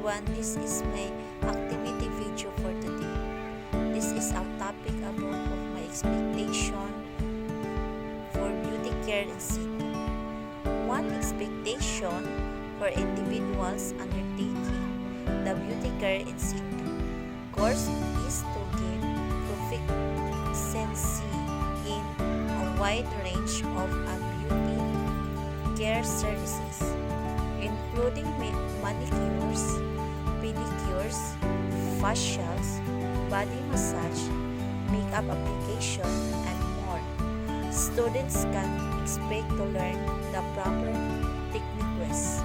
everyone, this is my activity video for today. This is our topic about of my expectation for beauty care in Cebu. One expectation for individuals undertaking the beauty care in Cebu course is to gain proficiency in a wide range of beauty care services, including manicures, pedicures, facials, body massage, makeup application, and more. Students can expect to learn the proper techniques,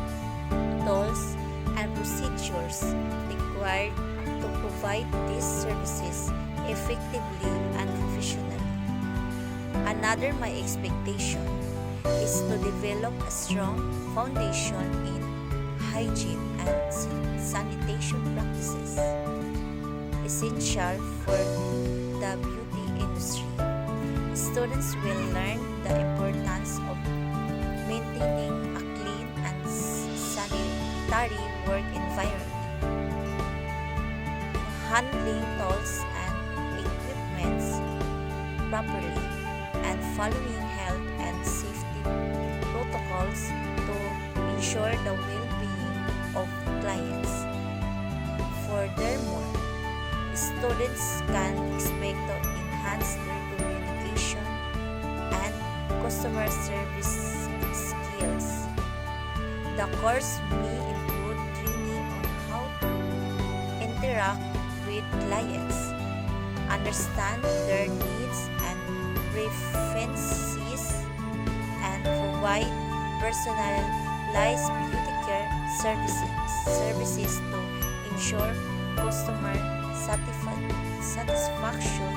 tools, and procedures required to provide these services effectively and professionally. Another my expectation is to develop a strong foundation in hygiene and sanitation practices, essential for the beauty industry. Students will learn the importance of maintaining a clean and sanitary work environment, handling tools and equipments properly, and following health and safety protocols to ensure the well-being of clients. Furthermore, students can expect to enhance their communication and customer service skills. The course may include training on how to interact with clients, understand their needs and preferences, and provide personalized beauty care services to ensure customer satisfaction